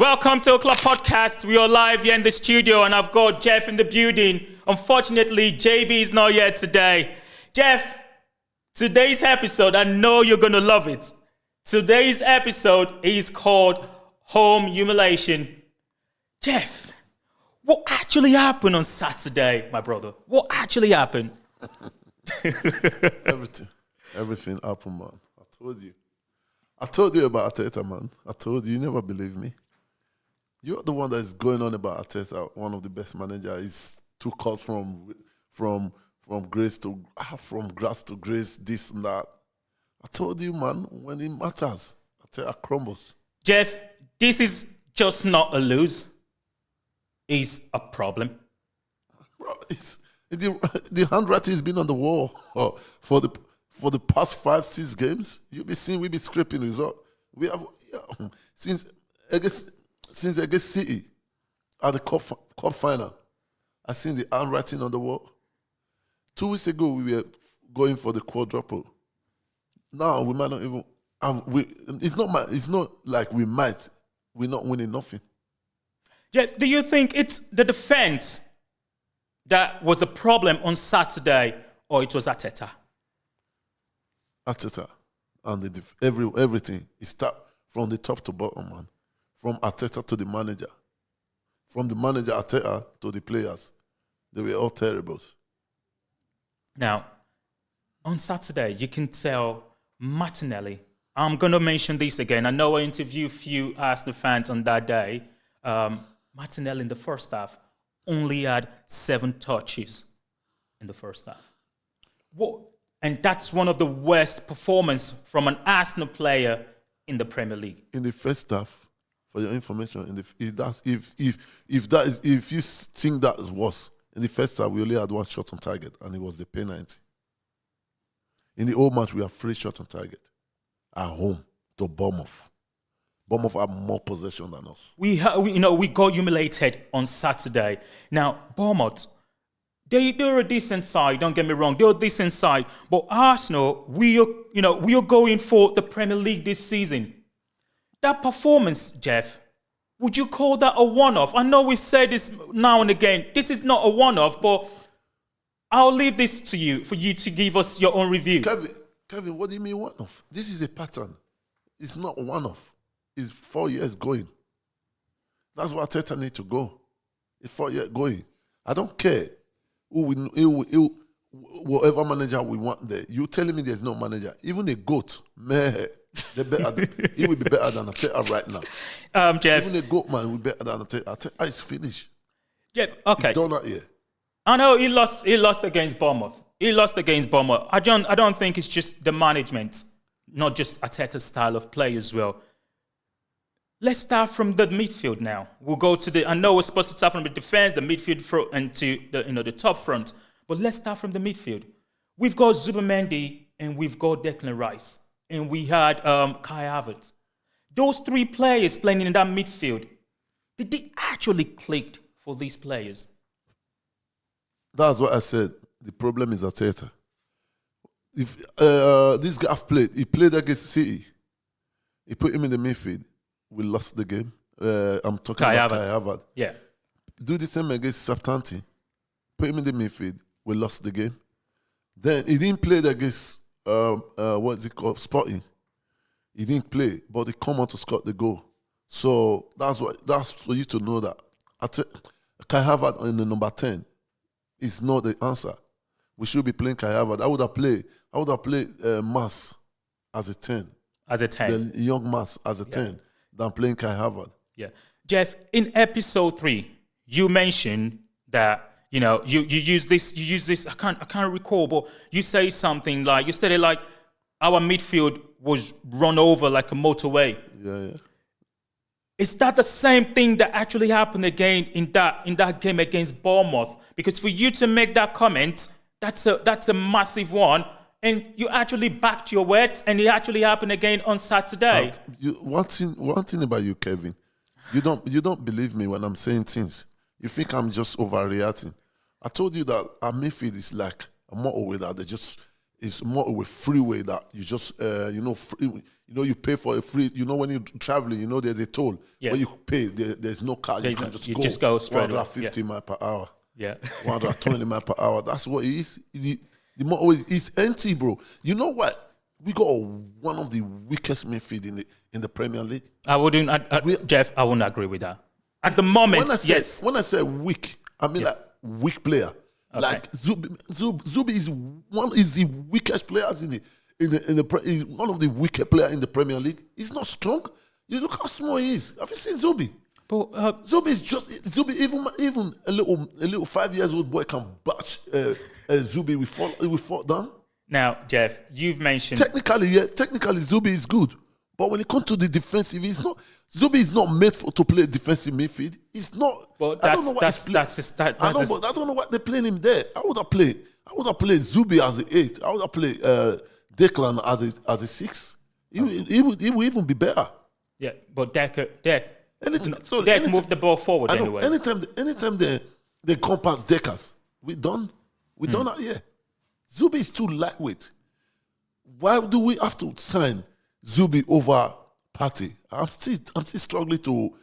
welcome to O'Clock Podcast. We are live here in the studio and I've got Jeff in the building. Unfortunately, JB is not here today. Jeff, today's episode, I know you're going to love it. Today's episode is called Humiliation. Jeff, what actually happened on Saturday, my brother? What actually happened? Everything happened, man. I told you about Arteta, man. I told you, you never believe me. You're the one that is going on about Arteta, one of the best managers. He's took us from grace to grace, this and that. I told you, man, when it matters, Arteta crumbles. Jeff, this is just not a lose. It's a problem. Bro, the handwriting has been on the wall for the past 5-6 games. You'll be seeing we be scraping result. We have since against City at the cup final. I seen the handwriting on the wall. 2 weeks ago we were going for the quadruple. Now we might not even. It's not like we might. We're not winning nothing. Jeff, do you think it's the defense that was the problem on Saturday, or it was Arteta? Arteta and everything. It start from the top to bottom, man. From Arteta to the manager. From the manager Arteta to the players. They were all terrible. Now, on Saturday, you can tell Martinelli. I'm going to mention this again. I know I interviewed a few Arsenal fans on that day. Martinelli in the first half only had 7 touches in the first half. And that's one of the worst performances from an Arsenal player in the Premier League. In the first half, for your information, if you think that is worse, in the first half we only had 1 shot on target, and it was the penalty. In the whole match, we have 3 shots on target at home to Bournemouth. Bournemouth have more possession than us. We got humiliated on Saturday. Now, Bournemouth, they're a decent side. Don't get me wrong, they're a decent side. But Arsenal, we are going for the Premier League this season. That performance, Jeff, would you call that a one-off? I know we've said this now and again. This is not a one-off, but I'll leave this to you for you to give us your own review. Kelvin, what do you mean one-off? This is a pattern. It's not one-off. It's 4 years going. That's why Arteta need to go. It's 4 years going. I don't care whatever manager we want there. You telling me there's no manager. Even a goat, meh. He will be better than Arteta right now. Jeff. Even a goat man will be better than Arteta. Arteta is finished. Jeff, okay. He's done that here. I know he lost against Bournemouth. I don't think it's just the management, not just Arteta's style of play as well. Let's start from the midfield now. We'll go to I know we're supposed to start from the defense, the midfield front, and to the top front. But let's start from the midfield. We've got Zubimendi and we've got Declan Rice. And we had Kai Havertz. Those 3 players playing in that midfield, did they actually click for these players? That's what I said. The problem is Arteta. If this guy he played against City. He put him in the midfield. We lost the game. I'm talking about Kai Havertz. Yeah. Do the same against Southampton. Put him in the midfield. We lost the game. Then he didn't play against Sporting. He didn't play, but he come on to score the goal. So that's for you to know that Kai Havertz in the number 10 is not the answer. We should be playing Kai Havertz. I would have played Mas as a 10. As a 10. The young Mas as a 10 than playing Kai Havertz. Yeah. Jeff, in episode 3, you mentioned that you use this. I can't recall, but you say something like our midfield was run over like a motorway. Yeah. Is that the same thing that actually happened again in that game against Bournemouth? Because for you to make that comment, that's a massive one, and you actually backed your words, and it actually happened again on Saturday. One thing about you, Kelvin, you don't believe me when I'm saying things. You think I'm just overreacting. I told you that our midfield is like a motorway that It's more of a freeway that you just, you pay for a free, when you're traveling, there's a toll. Yeah. When you pay, there's no car. You can just go straight 150 miles per hour. Yeah. 120 miles per hour. That's what it is. The motorway is empty, bro. You know what? We got one of the weakest midfield in the Premier League. Jeff, I wouldn't agree with that. At the moment, yes. When I say weak, I mean like weak player. Okay. Like Zubi is the weakest players he's one of the weakest players in the Premier League. He's not strong. You look how small he is. Have you seen Zubi? But, Zubi is just even a little 5 years old boy can batch Zubi. We fought down. Now, Jeff, you've mentioned technically Zubi is good, but when it comes to the defensive, Zubi is not made to play defensive midfield. He's not. But I don't know what they're playing him there. I would have played Zubi as an 8. I would have played Declan as a 6. He would even be better. Yeah, but Deck moved the ball forward anyway. Anytime they come past Deckers, we done that here. Zubi is too lightweight. Why do we have to sign Zubi over Partey? I'm still struggling to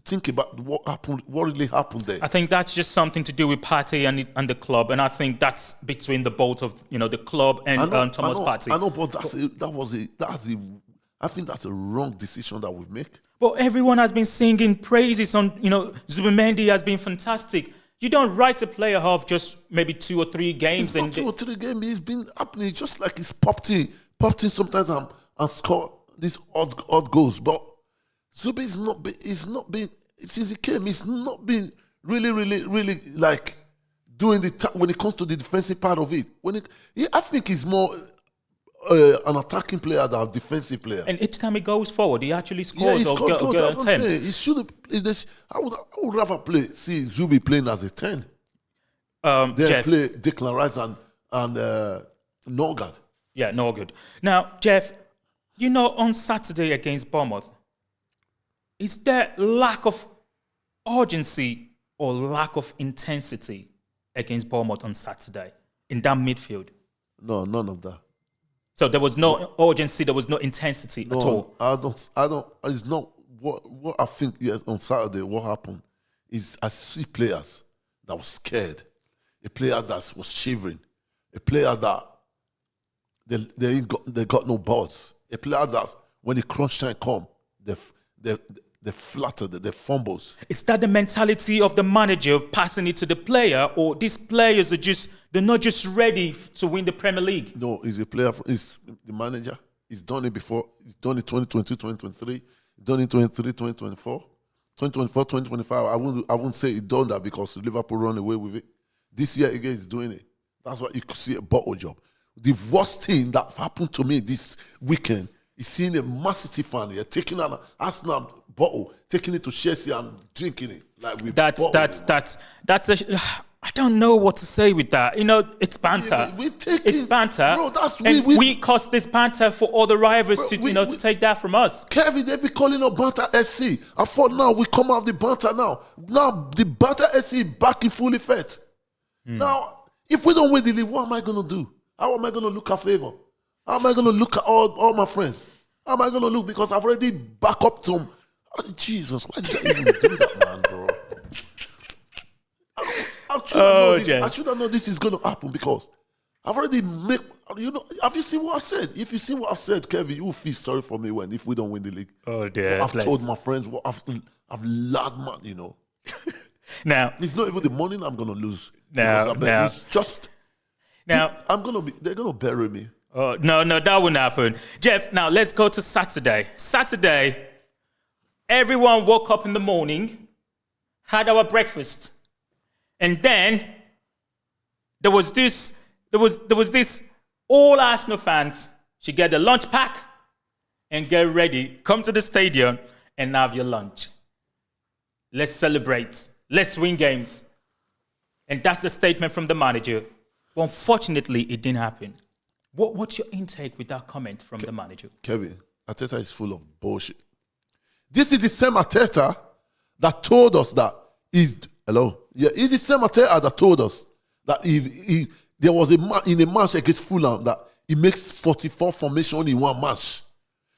think about what really happened there. I think that's just something to do with Partey and the club, and I think that's between the both of the club and Thomas Partey. I know, but I think that's a wrong decision that we've made. But everyone has been singing praises on Zubimendi has been fantastic. You don't write a player off just maybe 2 or 3 games. It's not 2 or 3 games. It's been happening. Just like he's popped in sometimes and scored these odd goals. But Zubi since he came, he's not been really like doing when it comes to the defensive part of it. I think he's more an attacking player than a defensive player. And each time he goes forward, he actually scores he scored or get an attempt. He should. I would rather see Zubi playing as a 10. Then Jeff, play Declan Rice and Norgard. Yeah, Norgard. Now, Jeff, on Saturday against Bournemouth, is there lack of urgency or lack of intensity against Bournemouth on Saturday in that midfield? No, none of that. So there was no urgency, there was no intensity at all. I don't. It's not what I think. Yes, on Saturday, what happened is I see players that were scared, a player that was shivering, a player that they got no balls, a player that when the crunch time come, they flattered, they fumbles. Is that the mentality of the manager passing it to the player, or these players they're not just ready to win the Premier League? No, he's a player. He's the manager. He's done it before. He's done it 2022, 2023. He's done it 2023, 2024. 2024, 2025. I wouldn't say he done that because Liverpool run away with it. This year again, he's doing it. That's why you could see a bottle job. The worst thing that happened to me this weekend is seeing a Man City fan here taking an Arsenal bottle, taking it to Chelsea and drinking it like we. I don't know what to say with that. It's banter. It's banter. Bro, we caused this banter for all the rivals to take that from us. Kelvin, they be calling us banter SC. I thought now we come out of the banter now. Now the banter SC back in full effect. Now, if we don't win the league, what am I going to do? How am I going to look at favor? How am I going to look at all my friends? How am I going to look? Because I've already back up to them. Oh, Jesus, why did I even do that, man, bro? I should have known this is going to happen because I've already made, have you seen what I've said? If you see what I've said, Kevin, you will feel sorry for me if we don't win the league. Oh, dear. I've told my friends what I've laughed, man, Now, it's not even the money I'm going to lose. It's just, they're going to bury me. Oh, no, that wouldn't happen. Jeff, now let's go to Saturday. Saturday, everyone woke up in the morning, had our breakfast, and then there was this all Arsenal fans should get the lunch pack and get ready, come to the stadium and have your lunch. Let's celebrate. Let's win games. And that's the statement from the manager. But unfortunately, it didn't happen. What's your intake with that comment from the manager? Kevin, Arteta is full of bullshit. This is the same Arteta that told us that he's the same Arteta that told us that There was in a match against Fulham that he makes 44 formation in one match.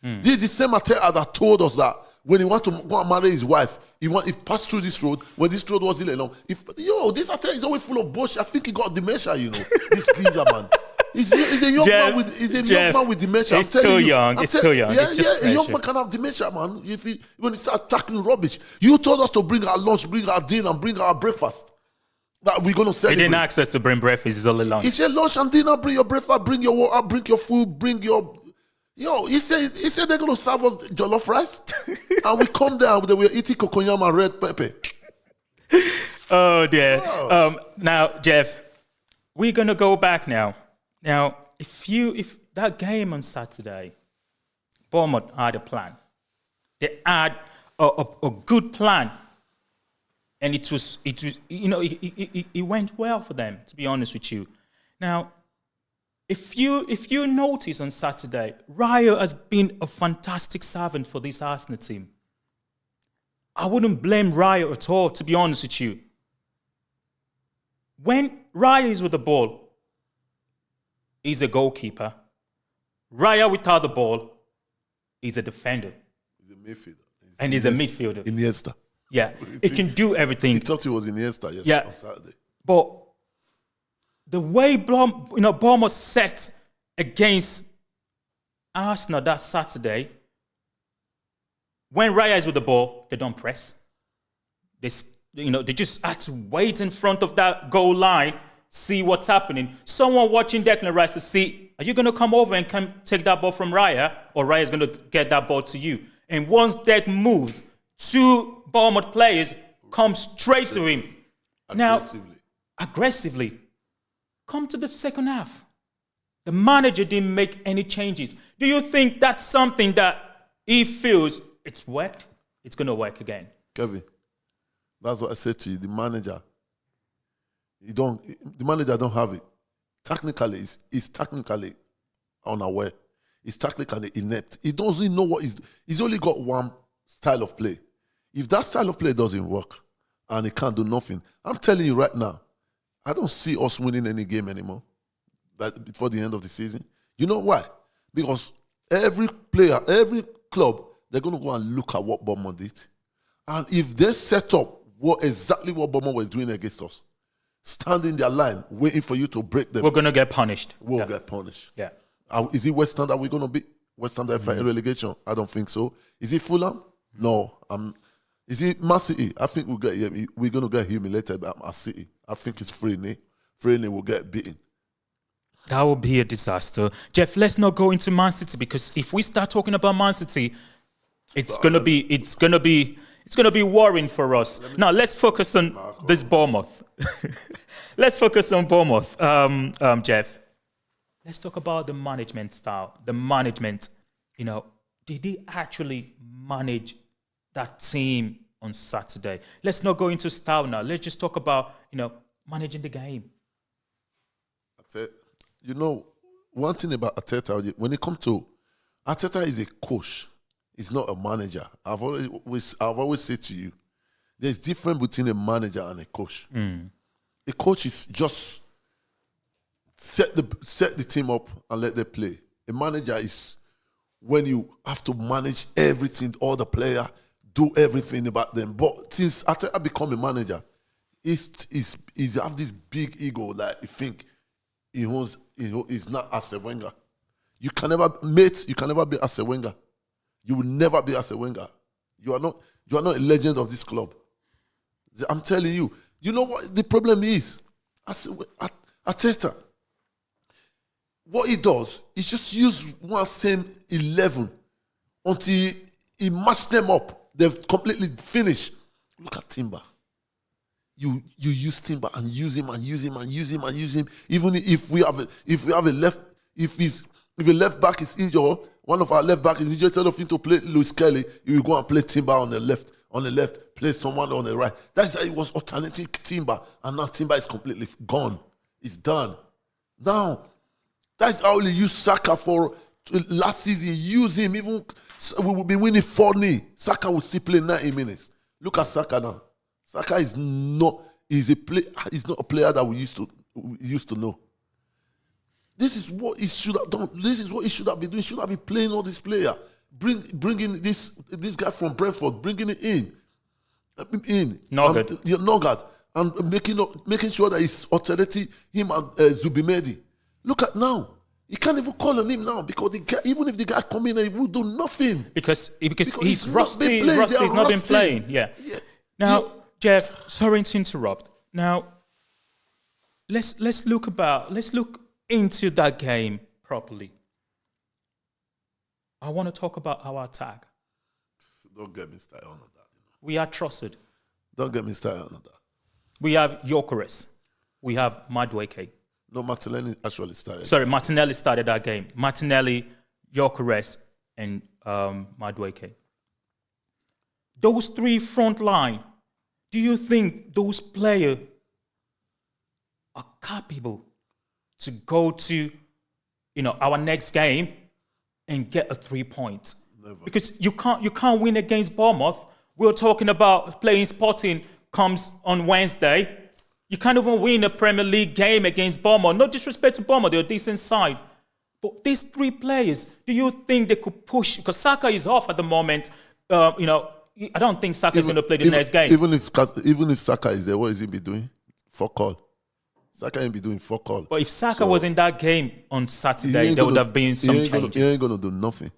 This is the same Arteta that told us that when he want to go and marry his wife, he passed through this road when this road wasn't along. This Arteta is always full of bullshit. I think he got dementia, This geezer, man. He's a young man with dementia. It's too young. Yeah, a young man can have dementia, man. When he starts tackling rubbish. You told us to bring our lunch, bring our dinner, and bring our breakfast. That we're going to celebrate. He didn't ask us to bring breakfast. It's only lunch. He said lunch and dinner, bring your breakfast, bring your water, bring your food, bring your... He said they're going to serve us jollof rice. And we come there and we're eating cocoyam and red pepper. Oh, dear. Now, Jeff, we're going to go back now. Now, if that game on Saturday, Bournemouth had a plan. They had a good plan. And it went well for them, to be honest with you. Now, if you notice on Saturday, Raya has been a fantastic servant for this Arsenal team. I wouldn't blame Raya at all, to be honest with you. When Raya is with the ball, he's a goalkeeper. Raya without the ball, he's a defender. He's a midfielder. He's a midfielder. Iniesta. Yeah, he can do everything. He thought he was Iniesta on Saturday. But the way Bournemouth set against Arsenal that Saturday, when Raya is with the ball, they don't press. They just had to wait in front of that goal line, see what's happening. Someone watching Declan Rice to see, are you going to come over and take that ball from Raya, or Raya is going to get that ball to you? And once Dec moves, two Bournemouth players come straight to him. Aggressively. Come to the second half. The manager didn't make any changes. Do you think that's something that he feels it's worked? It's going to work again. Kelvin, that's what I said to you. The manager don't have it. Technically, he's technically unaware. He's technically inept. He doesn't know he's only got one style of play. If that style of play doesn't work and he can't do nothing, I'm telling you right now, I don't see us winning any game anymore before the end of the season. You know why? Because every player, every club, they're going to go and look at what Bournemouth did. And if they set up exactly what Bournemouth was doing against us, standing their line, waiting for you to break them, we're going to get punished. We'll get punished. Yeah. Is it West Ham that we're going to beat? West Ham that fight relegation? I don't think so. Is it Fulham? No. Is it Man City? I think we're going to get humiliated by Man City. I think it's Freeney. Freeney will get beaten. That would be a disaster. Jeff, let's not go into Man City, because if we start talking about Man City, it's gonna be worrying for us. Now let's focus on this Bournemouth. Let's focus on Bournemouth, Jeff. Let's talk about the management style. The management, did he actually manage that team on Saturday? Let's not go into style now. Let's just talk about, managing the game. One thing about Arteta, when it comes to Arteta, is a coach. He's not a manager. I've always said to you, there's difference between a manager and a coach. A coach is just set the team up and let them play. A manager is when you have to manage everything, all the player, do everything about them. But since Arteta become a manager, he's have this big ego, like you think he's not Arsene Wenger. You can never be Arsene Wenger. You will never be Arsene Wenger. You are not a legend of this club. I'm telling you. You know what the problem is? Arteta, what he does is just use one same 11 until he match them up. They've completely finished. Look at Timber. You use Timber and use him and use him and use him and use him. Even if a left back is injured, one of our left back is injured, instead of him to play Lewis Kelly, you will go and play Timber on the left, play someone on the right. That's how it was alternating Timber, and now Timber is completely gone. It's done. Now, that's how he used Saka for last season. Use him, even we will be winning 4-0. Saka will still play 90 minutes. Look at Saka now. Saka is not a player that we used to know. This is what he should have done. This is what he should have been doing. He should have been playing all this player. Bringing this guy from Brentford, bringing it in. Nogard. And making sure that he's alternating him and Zubimedi. Look at now. He can't even call on him now because even if the guy come in, he will do nothing. Because he's rusty. He's not been playing. Yeah. Now, Jeff, sorry to interrupt. Now, let's look into that game properly. I want to talk about our attack. Don't get me started on that. We are trusted. Don't get me started on that. We have Gyökeres. We have Madueke. No, Martinelli actually started. Sorry, Martinelli started that game. Martinelli, Gyökeres, and Madueke. Those three front line, do you think those players are capable to go to, our next game and get a 3 points? Never. Because you can't win against Bournemouth. We're talking about playing Sporting comes on Wednesday. You can't even win a Premier League game against Bournemouth. No disrespect to Bournemouth, they're a decent side. But these three players, do you think they could push? Because Saka is off at the moment. I don't think Saka is going to play the next game. Even if Saka is there, what is he be doing? Fuck all. Saka ain't be doing fuck all. But if Saka was in that game on Saturday, there would have been some changes. He ain't going to do nothing.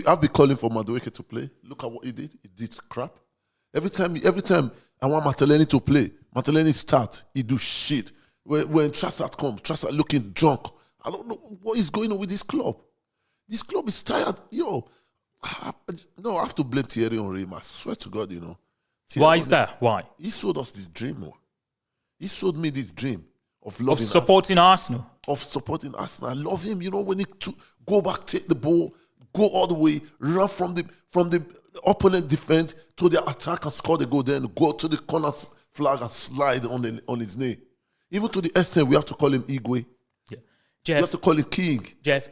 I've been calling for Madueke to play. Look at what he did. He did crap. Every time I want Martinelli to play, Martinelli start, he do shit. When Trossard comes, Trossard looking drunk. I don't know what is going on with this club. This club is tired. I have to blame Thierry Henry. I swear to God, Thierry Why is that? Why? He sold us this dream. He sold me this dream of supporting Arsenal. Of supporting Arsenal. I love him. When he to go back, take the ball, go all the way, run from the opponent defense to the attack and score the goal, then go to the corner flag and slide on his knee. Even to the extent we have to call him Igwe. Yeah. Jeff, we have to call him King. Jeff,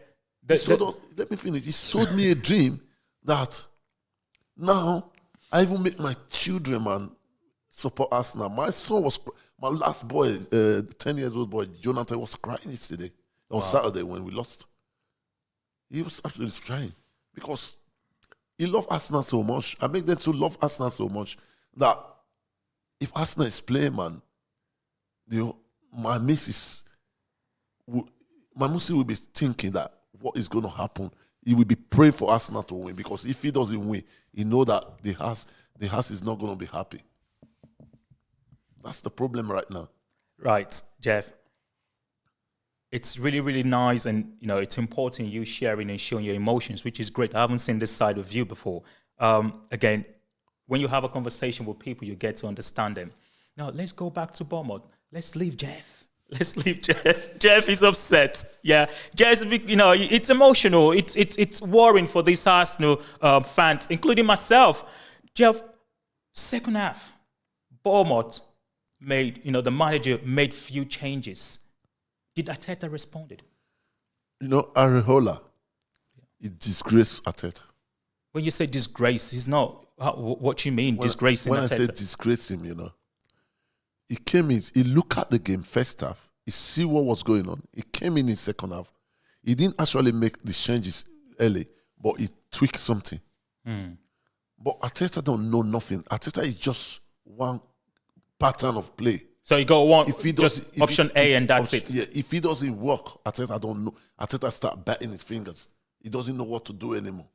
let me finish. He sold me a dream that now I even make my children, man, support Arsenal. My last boy, 10 years old boy, Jonathan, was crying yesterday on Saturday when we lost. He was absolutely crying because he loved Arsenal so much. I make them to love Arsenal so much that if Arsenal is playing, man, my missus will be thinking that what is going to happen. He will be praying for Arsenal to win because if he doesn't win, he know that the house is not going to be happy. That's the problem right now. Right, Jeff. It's really, really nice, and it's important you sharing and showing your emotions, which is great. I haven't seen this side of you before. Again, when you have a conversation with people, you get to understand them. Now, let's go back to Bournemouth. Let's leave Jeff. Jeff is upset. Yeah, Jeff, it's emotional. It's worrying for these Arsenal fans, including myself. Jeff, second half, Bournemouth the manager made few changes. Did Arteta responded? Areola, he disgraced Arteta. When you say disgrace, he's not. What you mean, disgracing Arteta? When I say disgrace him, he came in, he looked at the game first half, he see what was going on. He came in second half. He didn't actually make the changes early, but he tweaked something. But Arteta don't know nothing. Arteta is just one pattern of play. So you got one, option A and that's it. Yeah, if he doesn't work, Arteta don't know. Arteta start batting his fingers. He doesn't know what to do anymore.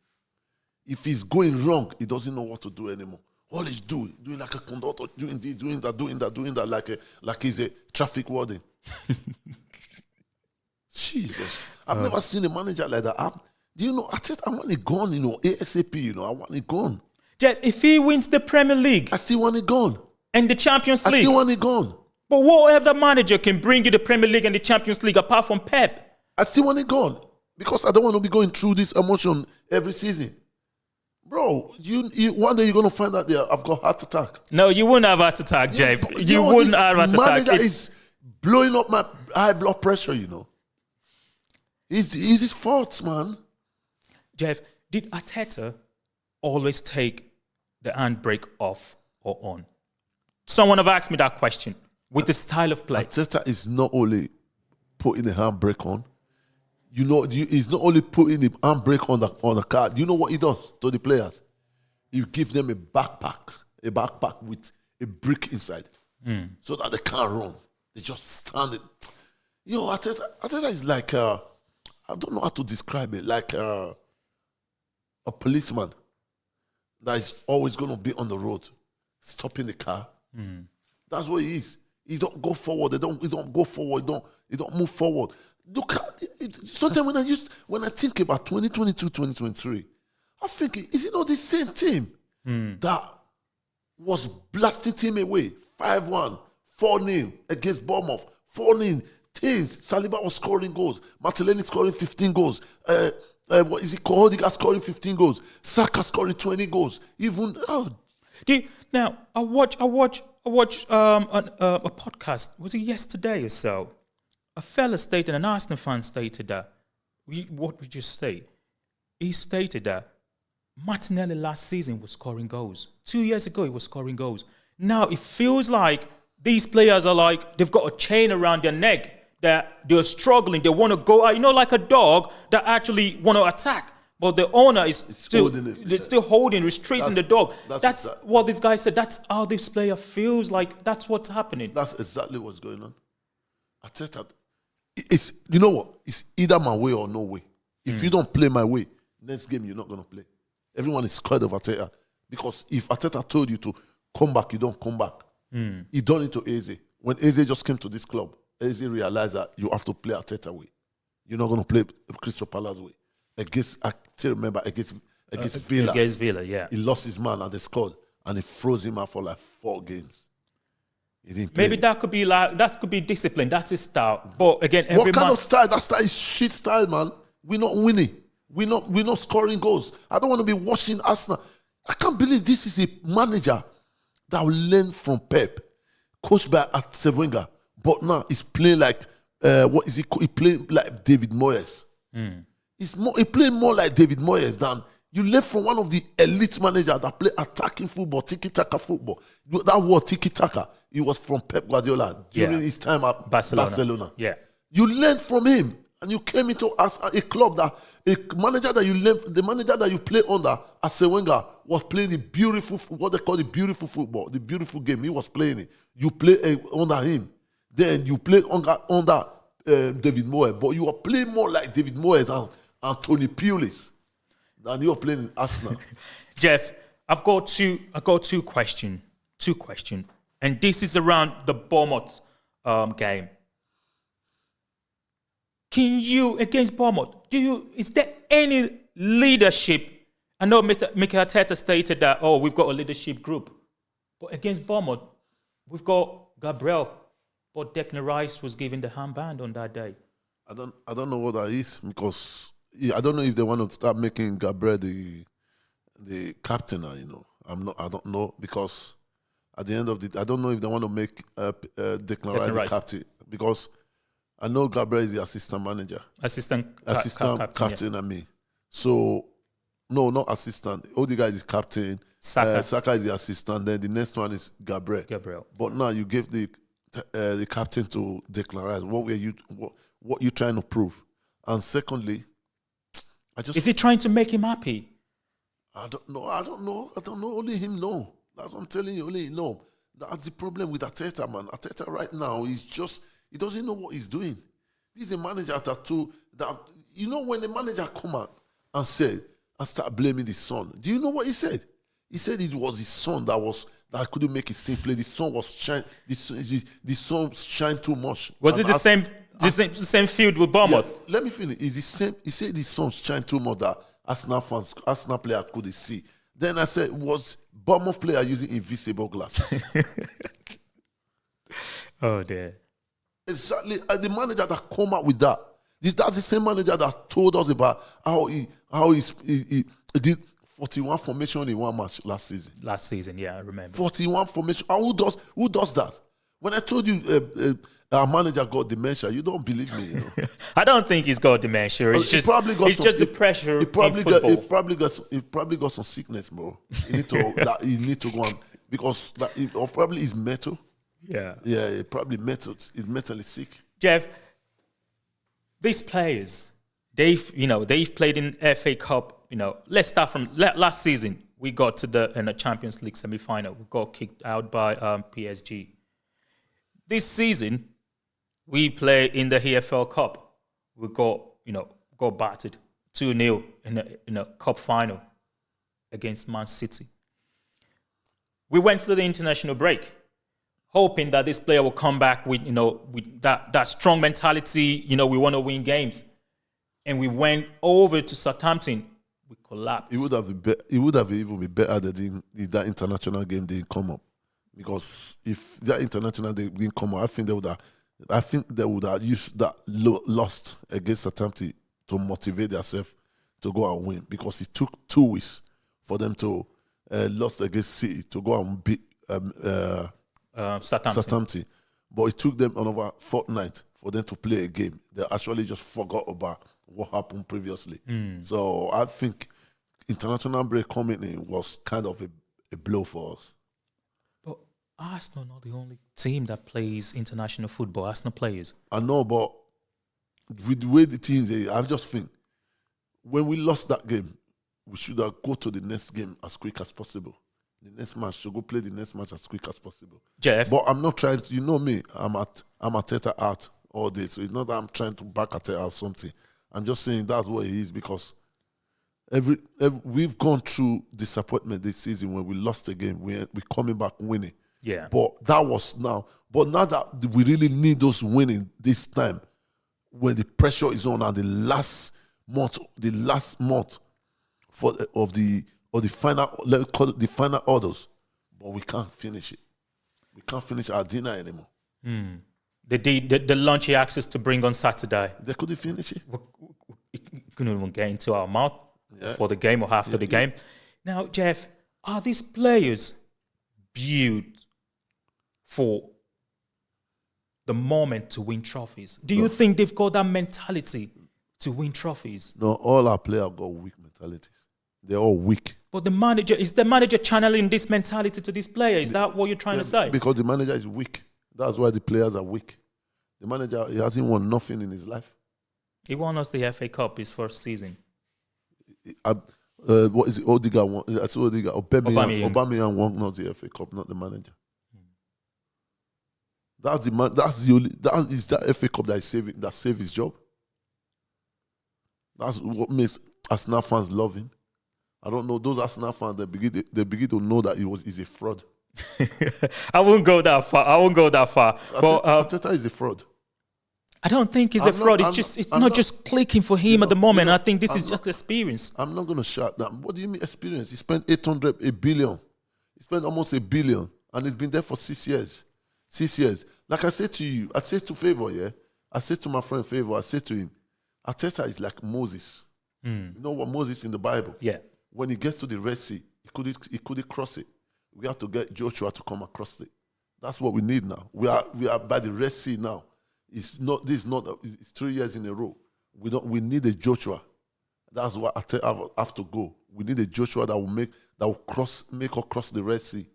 If he's going wrong, he doesn't know what to do anymore. All he's doing like a conductor, doing this, doing that, like he's a traffic warden. Jesus, I've never seen a manager like that. Do you know, Arteta, I want it gone, ASAP, I want it gone. Jeff, if he wins the Premier League, I still want it gone. And the Champions League, I still want it gone. But what other manager can bring you the Premier League and the Champions League apart from Pep? I still want it gone because I don't want to be going through this emotion every season. Bro, one day you're going to find out I've got heart attack. No, you wouldn't have heart attack, Jeff. You wouldn't have heart attack. Manager is blowing up my high blood pressure, It's his fault, man. Jeff, did Arteta always take the handbrake off or on? Someone have asked me that question. With the style of play. Arteta is not only putting the handbrake on, he's not only putting the handbrake on the car. Do you know what he does to the players? He give them a backpack with a brick inside, so that they can't run. They just stand it. Arteta is like I don't know how to describe it. Like a policeman that is always going to be on the road, stopping the car. That's what he is. He don't go forward. He don't go forward. He don't move forward. Look, sometimes when I think about 2022, 2023, I think, is it not the same team that was blasting team away? 5-1, 4-0 against Bournemouth, 4-0. Things. Saliba was scoring goals. Martinelli scoring 15 goals. What is it called? Odegaard scoring 15 goals. Saka scoring 20 goals. Even now, I watched a podcast. Was it yesterday or so? A fella stated, an Arsenal fan stated that. What would you say? He stated that Martinelli last season was scoring goals. 2 years ago, he was scoring goals. Now it feels like these players are like they've got a chain around their neck. That they're struggling, they want to go out. Like a dog that actually want to attack, but the owner is still holding, restricting the dog. That's what this guy said. That's how this player feels like. That's what's happening. That's exactly what's going on. Arteta, it's you know what? It's either my way or no way. If you don't play my way, next game you're not going to play. Everyone is scared of Arteta because if Arteta told you to come back, you don't come back. He done it to Eze. When Eze just came to this club, Eze realized that you have to play Arteta way. You're not going to play Crystal Palace way. Against Villa. Against Villa, yeah. He lost his man and they scored. And he froze him out for like 4 games. He didn't play. Maybe that could be discipline. That's his style. But again, what kind of style? That style is shit style, man. We're not winning. We're not scoring goals. I don't want to be watching Arsenal. I can't believe this is a manager that will learn from Pep, coached by Arsene Wenger. But now he's playing like what is he? He playing like David Moyes. He playing more like David Moyes than you learn from one of the elite managers that play attacking football, tiki-taka football. That word tiki-taka, it was from Pep Guardiola during his time at Barcelona. Yeah, you learned from him, and you came into a club that a manager that you learned, the manager that you play under, Arsene Wenger, was playing the beautiful, what they call the beautiful football, the beautiful game. He was playing it. You play under him. Then you play under David Moyes, but you are playing more like David Moyes and Tony Pulis than you are playing in Arsenal. Jeff, I've got two questions, and this is around the Bournemouth game. Can you against Bournemouth? Is there any leadership? I know Mikel Arteta stated that we've got a leadership group, but against Bournemouth, we've got Gabriel. But Declan Rice was given the handband on that day. I don't know what that is because I don't know if they want to start making Gabriel the captain. I don't know because at the end of I don't know if they want to make Declan Rice the captain because I know Gabriel is the assistant manager, assistant captain. Yeah. I mean, so no, not assistant. Odegaard is captain. Saka is the assistant. Then the next one is Gabriel. But now you gave the captain to Declan Rice. What you trying to prove? And secondly, is he trying to make him happy? I don't know. Only him know. That's what I'm telling you. Only him know. That's the problem with Arteta, man. Arteta right now he doesn't know what he's doing. This is a manager when the manager come out and start blaming the son. Do you know what he said? He said it was his son that couldn't make his team play. The son was shine. The son shined too much. Was it the same field with Bournemouth? Yeah, let me finish. It's the same. He said the son shined too much that Arsenal player couldn't see. Then I said, was Bournemouth player using invisible glasses? Oh dear. Exactly. The manager that come out with that. That's the same manager that told us about how he did 41 formation in one match last season. Last season, yeah, I remember. 41 formation. And who does that? When I told you our manager got dementia, you don't believe me. I don't think he's got dementia. It's just the pressure in football. He probably got some sickness, bro. He need to go on because or probably he's mental. Yeah. Yeah, he probably mental. He's mentally sick. Jeff, these players, they've played in FA Cup. Let's start from last season. We got to the Champions League semi-final. We got kicked out by PSG. This season, we play in the EFL Cup. We got battered 2-0 in a cup final against Man City. We went through the international break, hoping that this player will come back with that strong mentality. We want to win games, and we went over to Southampton. We collapsed. It would have even been better if that international game didn't come up, because if that international game didn't come up, I think they would have used that lost against Southampton to motivate themselves to go and win, because it took 2 weeks for them to lost against City to go and beat Southampton. But it took them another fortnight for them to play a game. They actually just forgot about what happened previously. So I think international break coming in was kind of a blow for us. But Arsenal not the only team that plays international football. Arsenal players. I know, but with the way the teams, I just think when we lost that game, we should have go to the next game as quick as possible. The next match, should go play the next match as quick as possible. Jeff. But I'm not trying to, me, I'm Arteta out all day. So it's not that I'm trying to back Arteta out something. I'm just saying that's what it is, because we've gone through disappointment this season when we lost a game. We're coming back winning. Yeah. But that was now. But now that we really need those winning this time, when the pressure is on, and the last month of the final, let's call it the final orders, but we can't finish it. We can't finish our dinner anymore. The lunch he asked us to bring on Saturday. They couldn't finish it. We couldn't even get into our mouth before the game or after the game. Now, Jeff, are these players built for the moment to win trophies? Do you think they've got that mentality to win trophies? No, all our players got weak mentalities. They're all weak. But is the manager channeling this mentality to these players? Is that what you're trying to say? Because the manager is weak. That's why the players are weak. The manager, he hasn't won nothing in his life. He won us the FA Cup his first season. What is it? Odegaard won. That's Odegaard. Aubameyang won not the FA Cup, not the manager. That is the FA Cup that saved his job. That's what makes Arsenal fans love him. I don't know, those Arsenal fans, they begin to know that he's a fraud. I won't go that far. But Arteta is a fraud. I don't think he's a fraud. It's not just clicking for him at the moment. I think this is just experience. I'm not going to shout that. What do you mean experience? He spent 800, a billion. He spent almost $1 billion, and he's been there for 6 years. 6 years. Like I said to you, I said to Favour, I said to my friend Favour, I said to him, Arteta is like Moses. You know what Moses in the Bible? Yeah. When he gets to the Red Sea, he couldn't cross it. We have to get Joshua to come across it. That's what we need now. We are by the Red Sea now. It's 3 years in a row. We need a Joshua. That's why I have to go. We need a Joshua that will make us cross the Red Sea.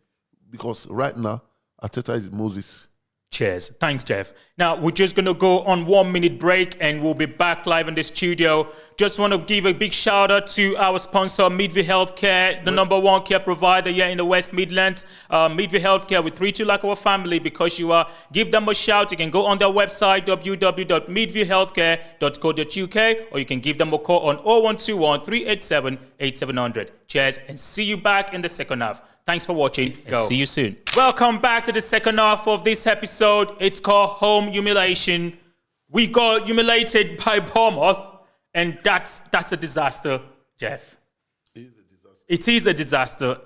Because right now, Arteta is Moses. Cheers. Thanks, Jeff. Now, we're just going to go on 1 minute break and we'll be back live in the studio. Just want to give a big shout out to our sponsor, Midview Healthcare, the #1 care provider here in the West Midlands. Midview Healthcare, we treat you like our family because you are. Give them a shout. You can go on their website, www.midviewhealthcare.co.uk, or you can give them a call on 0121 387 8700. Cheers, and see you back in the second half. Thanks for watching. See you soon. Welcome back to the second half of this episode. It's called Home Humiliation. We got humiliated by Bournemouth, and that's a disaster, Jeff. It is a disaster.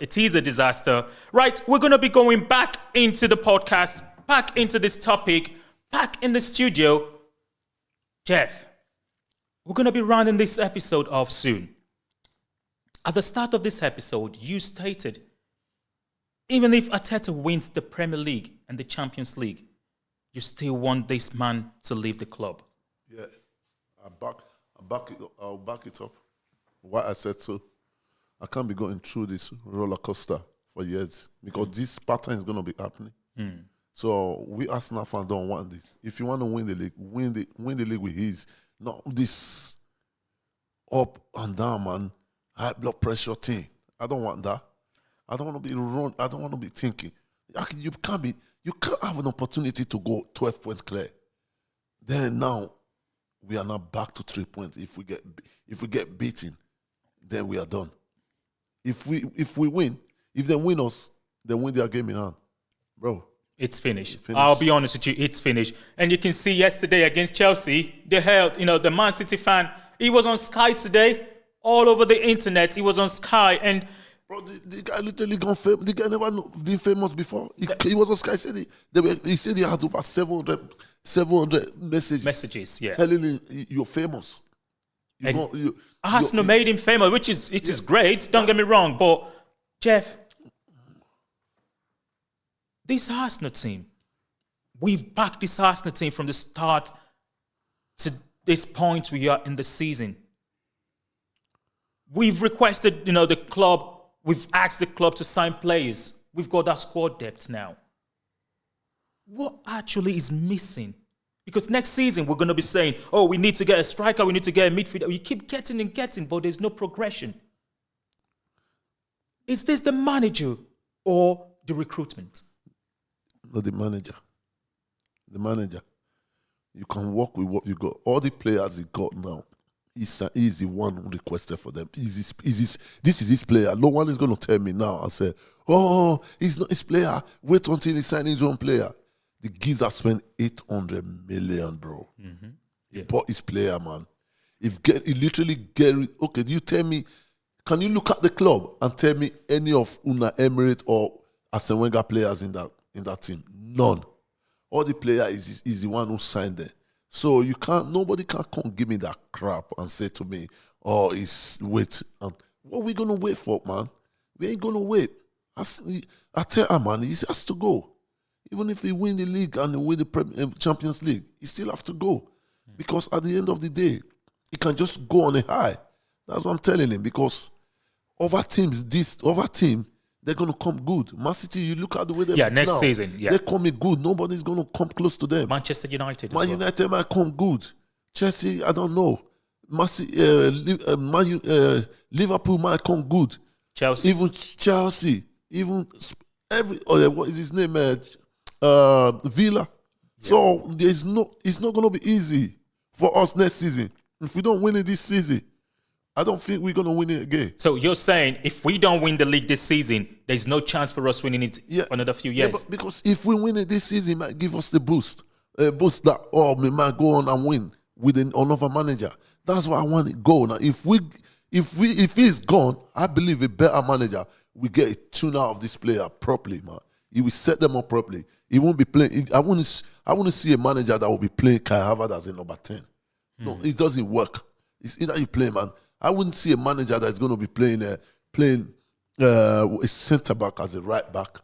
Right, we're going to be going back into the podcast, back into this topic, back in the studio. Jeff, we're going to be rounding this episode off soon. At the start of this episode, you stated, even if Arteta wins the Premier League and the Champions League, you still want this man to leave the club. Yeah, I'll back it up. Why I said so. I can't be going through this roller coaster for years because this pattern is going to be happening. So we Arsenal fans don't want this. If you want to win the league, win the league with his. Not this up and down, man. High blood pressure thing. I don't want that. I don't want to be run. I don't want to be thinking. You can't have an opportunity to go 12 points clear. Then now we are now back to 3 points. If we get beaten, then we are done. If we win, if they win us, they win their game in hand. Bro. It's finished. I'll be honest with you, it's finished. And you can see yesterday against Chelsea, they held, the Man City fan, he was on Sky today, all over the internet, he was on Sky, and bro, the guy literally gone famous. The guy never been famous before. He was on Sky. He said he had over 700 messages. Yeah, telling him you're famous. Arsenal made him famous, which is great. Don't get me wrong, but Jeff, this Arsenal team, we've backed this Arsenal team from the start to this point we are in the season. We've requested, the club. We've asked the club to sign players. We've got that squad depth now. What actually is missing? Because next season we're going to be saying, oh, we need to get a striker, we need to get a midfielder. You keep getting and getting, but there's no progression. Is this the manager or the recruitment? No, the manager. The manager. You can work with what you got. All the players you got now, he's the one who requested for them. This is his player. No one is going to tell me now and say, oh, he's not his player. Wait until he signs his own player. The geezer spent 800 million, bro. Mm-hmm. Yeah. He bought his player, man. He literally okay, you tell me, can you look at the club and tell me any of Una Emery or Arsene Wenger players in that team? None. All the player is the one who signed them. So nobody can come give me that crap and say to me, oh, it's wait. What are we going to wait for, man? We ain't going to wait. I tell you, man, he has to go. Even if he win the league and he win the Champions League, he still have to go. Because at the end of the day, he can just go on a high. That's what I'm telling him. Because other teams, they're going to come good. Man City, you look at the way they're next season. Yeah. They're coming good. Nobody's going to come close to them. Manchester United. United might come good. Chelsea, I don't know. Liverpool might come good. Chelsea. Even Chelsea. Even what is his name? Villa. Yeah. So it's not going to be easy for us next season. If we don't win it this season, I don't think we're going to win it again. So you're saying if we don't win the league this season, there's no chance for us winning it for another few years? Yeah, but because if we win it this season, it might give us the boost. Boost that, we might go on and win with another manager. That's why I want it go. Now, if he's gone, I believe a better manager will get a tune out of this player properly, man. He will set them up properly. He won't be playing. I wouldn't see a manager that will be playing Kai Havertz as a number 10. No, it doesn't work. It's either you play, man. I wouldn't see a manager that's going to be playing a centre back as a right back.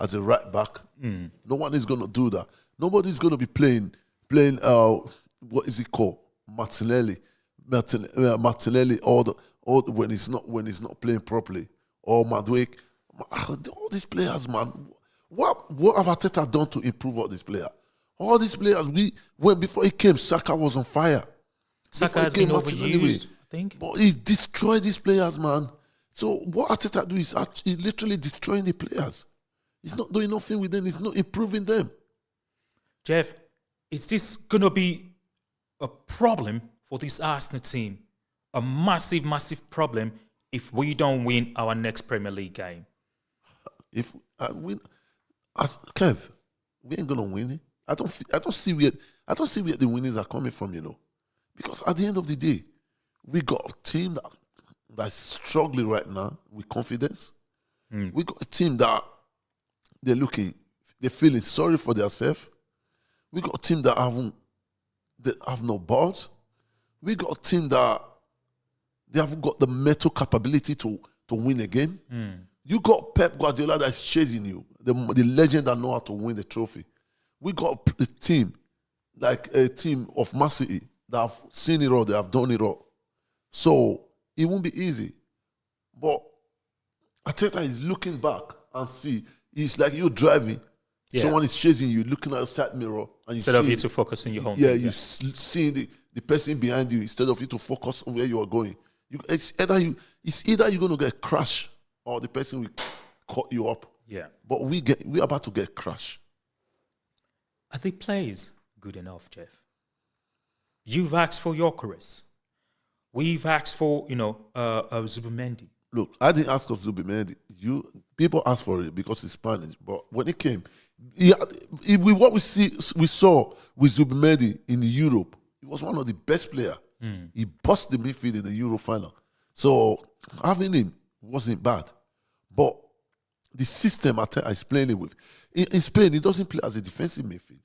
No one is going to do that. Nobody's going to be playing. What is it called? Martinelli, or when he's not playing properly, or Madwick. All these players, man. What have Arteta done to improve all these players? All these players, before he came, Saka was on fire. Saka has been overused, I think. But he destroyed these players, man. So what Arteta do is actually literally destroying the players. He's not doing nothing with them. He's not improving them. Jeff, is this going to be a problem for this Arsenal team? A massive, massive problem if we don't win our next Premier League game? If I win, Kev, we ain't gonna win it. I don't see where the winnings are coming from, because at the end of the day, we got a team that's struggling right now with confidence. We got a team that they're feeling sorry for themselves. We got a team that have no balls. We got a team that they haven't got the mental capability to win a game. You got Pep Guardiola that's chasing you, the legend that know how to win the trophy. We got a team, like a team of Man City, that have seen it all, they have done it all. So it won't be easy. But Arteta is looking back and see, it's like you're driving, someone is chasing you, looking at the side mirror, and you instead of you to focus on your home. Yeah, you see the person behind you instead of you to focus on where you are going. It's either you're going to get crushed or the person will cut you up. Yeah. But we're about to get crushed. Are the players good enough, Jeff? You've asked for Gyökeres. We've asked for, Zubimendi. Look, I didn't ask for Zubimendi. People asked for it because it's Spanish. But when it came, with what we saw with Zubimendi in Europe, he was one of the best players. He bust the midfield in the Euro final. So having him wasn't bad. But the system I explained it with, in Spain, he doesn't play as a defensive midfield.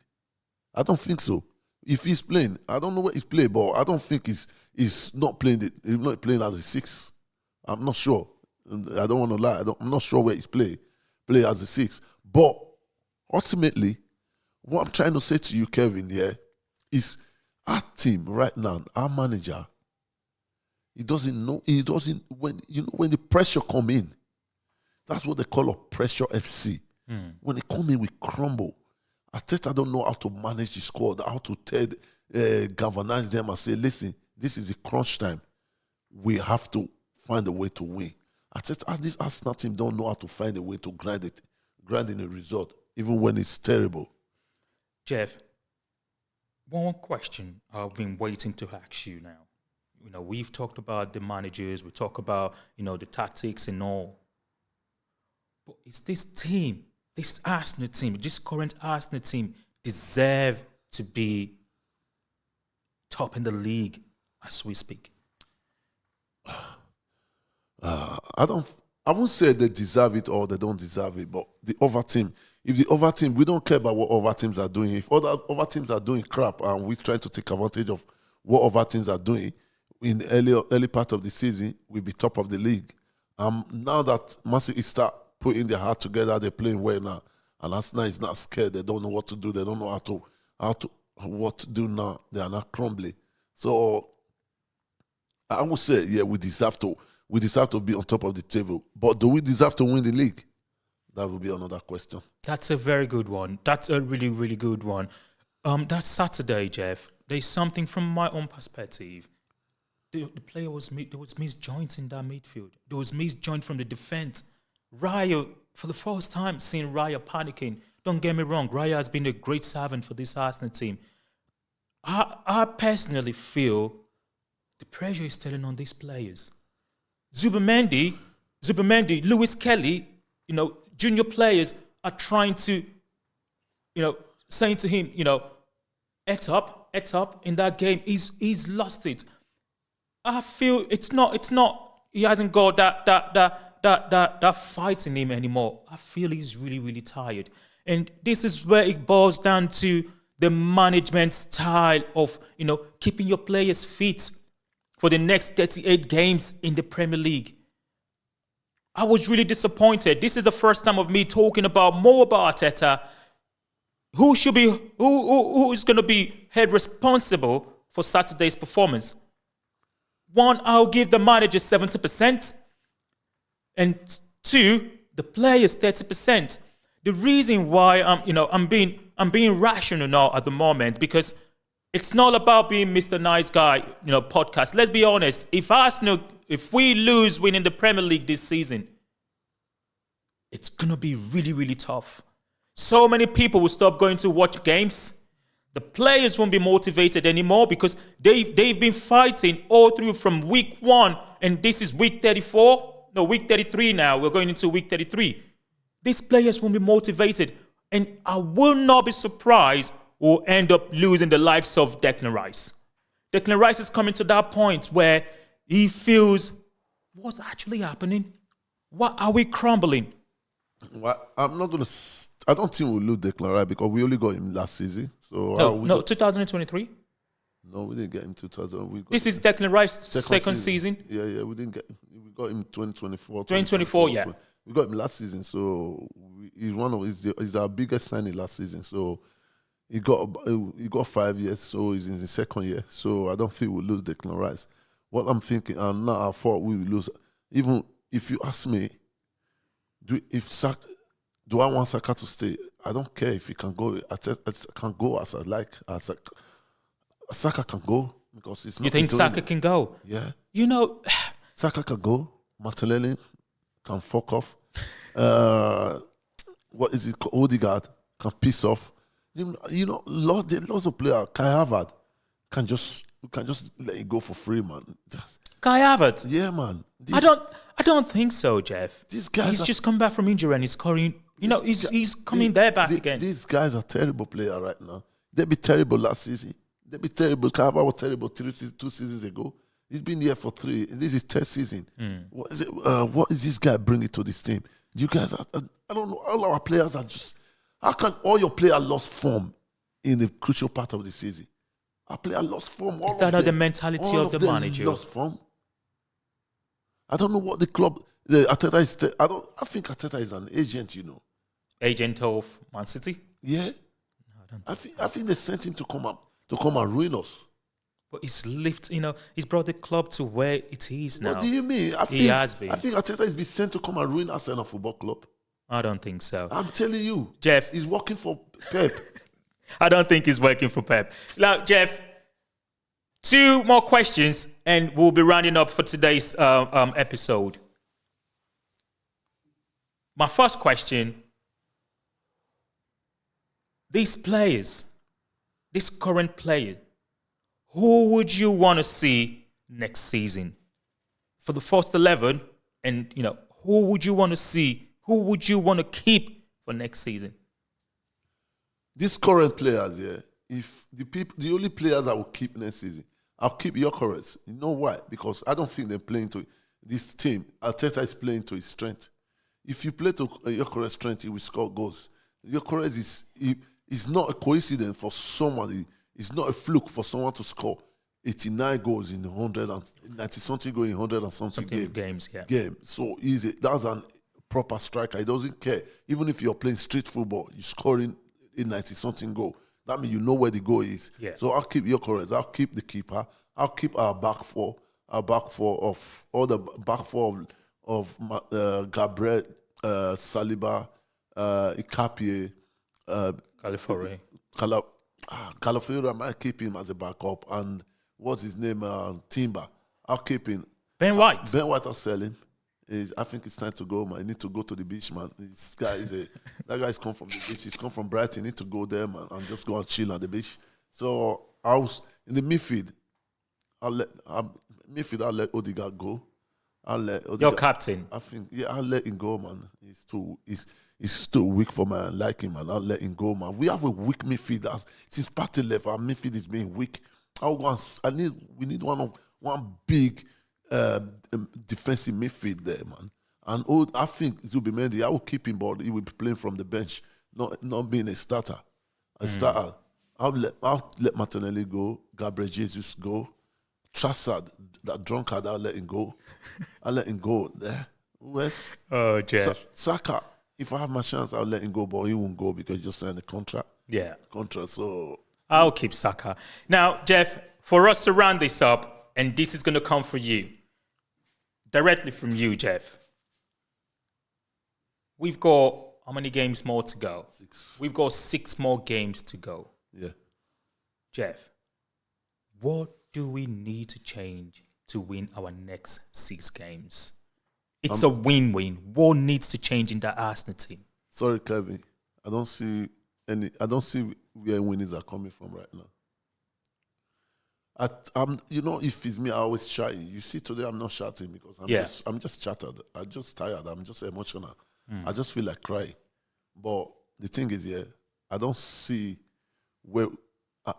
I don't think so. If he's playing, I don't know where he's playing, but I don't think he's not playing. He's not playing as a 6. I'm not sure. I don't want to lie. I'm not sure where he's play as a 6. But ultimately, what I'm trying to say to you, Kelvin, is our team right now, our manager, he doesn't know. He doesn't when the pressure come in. That's what they call a pressure FC. When they come in, we crumble. Arteta don't know how to manage the squad, how to galvanize them and say, listen, this is a crunch time. We have to find a way to win. Arteta, this Arsenal team don't know how to find a way to grind in a result, even when it's terrible. Jeff, one question I've been waiting to ask you now. We've talked about the managers, we talk about, the tactics and all. But is this team, this Arsenal team, this current Arsenal team deserve to be top in the league as we speak? I won't say they deserve it or they don't deserve it, but the other team, if the other team, we don't care about what other teams are doing. If other teams are doing crap and we're trying to take advantage of what other teams are doing in the early part of the season, we'll be top of the league. Now that Man City start putting their heart together, they're playing well now. And Arsenal is not scared. They don't know what to do. They don't know what to do now. They are not crumbling. So I would say, we deserve to be on top of the table. But do we deserve to win the league? That will be another question. That's a very good one. That's a really, really good one. That Saturday, Jeff, there's something from my own perspective. The player there was misjoints in that midfield. There was misjoint from the defense. Raya, for the first time, seeing Raya panicking. Don't get me wrong, Raya has been a great servant for this Arsenal team. I personally feel the pressure is telling on these players. Zubimendi, Lewis Kelly, junior players are trying to, saying to him, et up in that game. He's lost it. I feel it's not. He hasn't got that fight in him anymore. I feel he's really, really tired. And this is where it boils down to the management style of, keeping your players fit for the next 38 games in the Premier League. I was really disappointed. This is the first time of me talking more about Arteta. Who is going to be held responsible for Saturday's performance? One, I'll give the manager 70%. And 2, the players 30%. The reason why I'm being rational now at the moment, because it's not about being Mr. Nice Guy, podcast. Let's be honest. If we lose winning the Premier League this season, it's gonna be really, really tough. So many people will stop going to watch games. The players won't be motivated anymore because they've been fighting all through from week 1, and this is week 34. No, week 33 now. We're going into week 33. These players won't be motivated. And I will not be surprised we'll end up losing the likes of Declan Rice. Declan Rice is coming to that point where he feels, what's actually happening? What are we crumbling? Well, I don't think we'll lose Declan Rice because we only got him last season. So 2023? No, we didn't get him 2000. This is Declan Rice's second season. Yeah, we didn't get. We got him 2024. 2024, yeah. We got him last season, so he's our biggest signing last season. So he got 5 years, so he's in his second year. So I don't think we'll lose Declan Rice. What I'm thinking, and now I thought we will lose. Even if you ask me, do I want Saka to stay? I don't care if he can go. I can go as I like. Saka can go. because it's You not. think Victorino. Saka can go? Yeah, You know, Saka can go. Martinelli can fuck off. What is it? Odegaard can piss off. Lots of players. Kai Havertz can just let it go for free, man. Kai Havertz. Yeah, man. I don't think so, Jeff. These guys He's are- just come back from injury and he's scoring. He's coming there back again. These guys are terrible players right now. They be terrible last season. They be terrible. Kai Havertz was terrible 2 seasons ago. He's been here for 3. This is 3rd season. What is it? What is this guy bringing to this team? You guys are, I don't know. All our players are just. How can all your players lost form in the crucial part of the season? Our players lost form. Is that not the mentality of the manager? Lost form. I don't know what the club. The Arteta is. I think Arteta is an agent. Agent of Man City? Yeah. I think they sent him to come and ruin us. But he's he's brought the club to where it is now. What do you mean? He has been. I think Arteta is being sent to come and ruin Arsenal Football Club. I don't think so. I'm telling you. Jeff. He's working for Pep. I don't think he's working for Pep. Now, Jeff, 2 more questions and we'll be rounding up for today's episode. My first question, these players, this current player, who would you want to see next season? For the first 11, and, who would you want to see? Who would you want to keep for next season? These current players, yeah. If the only players I will keep next season, I'll keep Gyökeres. You know why? Because I don't think they're playing to this team. Arteta is playing to his strength. If you play to Gyökeres' strength, he will score goals. Gyökeres is not a coincidence for somebody. It's not a fluke for someone to score 89 goals in 190 something goals in 100 and something games. So easy. That's a proper striker. He doesn't care. Even if you're playing street football, you're scoring a 90 something goal. That means you know where the goal is. Yeah. So I'll keep Gyökeres. I'll keep the keeper. I'll keep our back four. Our back four of Gabriel, Saliba, Ikapie, Calafiori. I might keep him as a backup. And what's his name? Timber. I'll keep him. Ben White. I'll sell him. I think it's time to go, man. You need to go to the beach, man. This guy that guy's come from the beach. He's come from Brighton. You need to go there, man, and just go and chill on the beach. So in the midfield. I'll let Odegaard go. Your captain. I think, I'll let him go, man. He's too weak for my liking, man. I'll let him go, man. We have a weak midfield. Since Partey left, our midfield is being weak. We need one big defensive midfield there, man. And I think Zubimendi, I will keep him, but he will be playing from the bench, not being a starter. Starter. I'll let Martinelli go. Gabriel Jesus go. Trossard, that drunkard, I'll let him go. I'll let him go there. Who else? Oh, Jeff. Saka, if I have my chance, I'll let him go, but he won't go because he just signed a contract. Yeah. So I'll keep Saka. Now, Jeff, for us to round this up, and this is going to come for you, directly from you, Jeff. We've got how many games more to go? 6. We've got 6 more games to go. Yeah. Jeff, what do we need to change to win our next 6 games? It's a win-win. What needs to change in that Arsenal team? Sorry, Kelvin. I don't see where winners are coming from right now. If it's me, I always shy. You see, today I'm not shouting because I'm just shattered. I'm just tired. I'm just emotional. I just feel like crying. But the thing is, I don't see where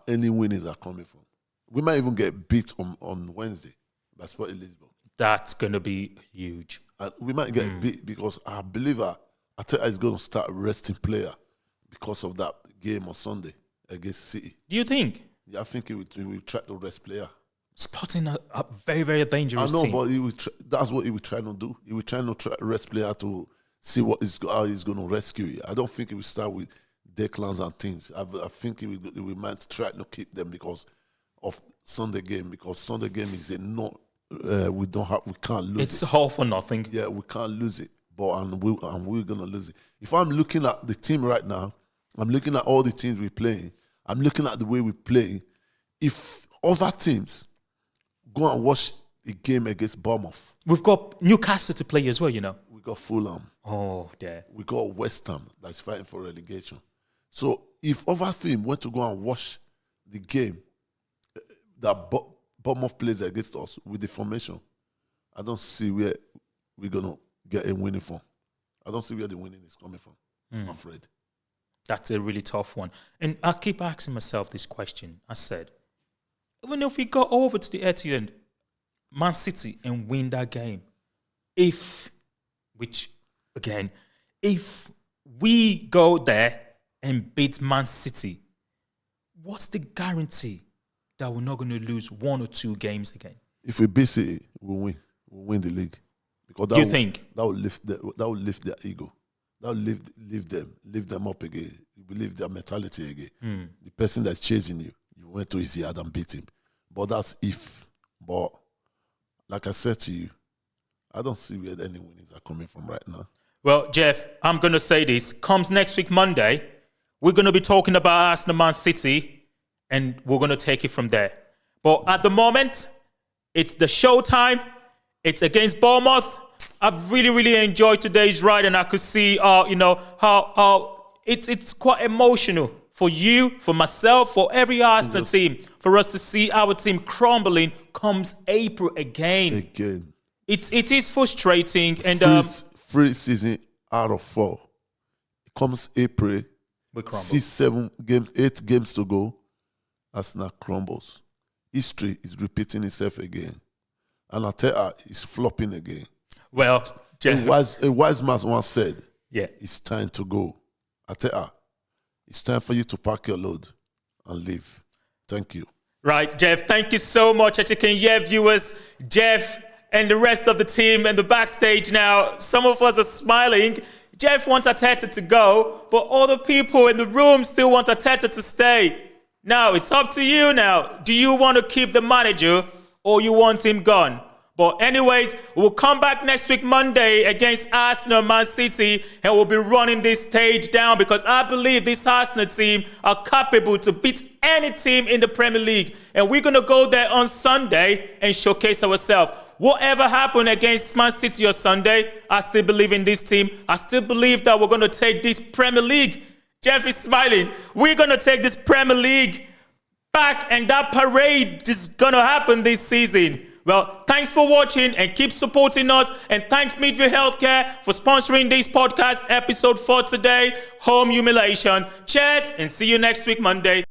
any winners are coming from. We might even get beat on Wednesday by Sporting Lisbon. That's going to be huge. We might get beat because I believe Arteta is going to start resting player because of that game on Sunday against City. Do you think? Yeah, I think he will try to rest player. Spotting a very, very dangerous team. I know, but that's what he will try to do. He will try to rest player to see how he's going to rescue you. I don't think he will start with Declans and things. I think he might try to keep them because of Sunday game. Because Sunday game is we can't lose. It's all for nothing. Yeah, we can't lose it. And we're gonna lose it. If I'm looking at the team right now, I'm looking at all the teams we're playing. I'm looking at the way we play. If other teams, go and watch the game against Bournemouth. We've got Newcastle to play as well, you know. We got Fulham. Oh, there. We got West Ham that's fighting for relegation. So if other team went to go and watch the game that Bournemouth plays against us with the formation, I don't see where we're going to get a winning from. I don't see where the winning is coming from, I'm afraid. That's a really tough one. And I keep asking myself this question. I said, even if we go over to the Etihad, Man City, and win that game, if we go there and beat Man City, what's the guarantee that we're not going to lose 1 or 2 games again? If we beat City, we'll win. We'll win the league. Because that will lift their ego. That will lift them up again. You believe their mentality again. The person that's chasing you, you went to his yard and beat him. But that's if. But like I said to you, I don't see where any winnings are coming from right now. Well, Jeff, I'm going to say this. Comes next week, Monday, we're going to be talking about Arsenal, Man City, and we're going to take it from there. But at the moment, it's the showtime. It's against Bournemouth. I've really, really enjoyed today's ride, and I could see, how it's quite emotional for you, for myself, for every Arsenal team, for us to see our team crumbling comes April again. It is frustrating, and three season out of 4. It comes April. We crumble. 6, 7 games, 8 games to go. Arsenal crumbles. History is repeating itself again. And Arteta is flopping again. Well, a wise man once said, it's time to go. Arteta, it's time for you to pack your load and leave. Thank you. Right, Jeff, thank you so much. As you can hear, viewers, Jeff and the rest of the team and the backstage now, some of us are smiling. Jeff wants Arteta to go, but other people in the room still want Arteta to stay. Now, it's up to you now. Do you want to keep the manager or you want him gone? But anyways, we'll come back next week, Monday, against Arsenal, Man City, and we'll be running this stage down because I believe this Arsenal team are capable to beat any team in the Premier League. And we're going to go there on Sunday and showcase ourselves. Whatever happened against Man City on Sunday, I still believe in this team. I still believe that we're going to take this Premier League. Jeff is smiling. We're going to take this Premier League back, and that parade is going to happen this season. Well, thanks for watching and keep supporting us. And thanks Midview Healthcare for sponsoring this podcast episode for today, Home Humiliation. Cheers and see you next week, Monday.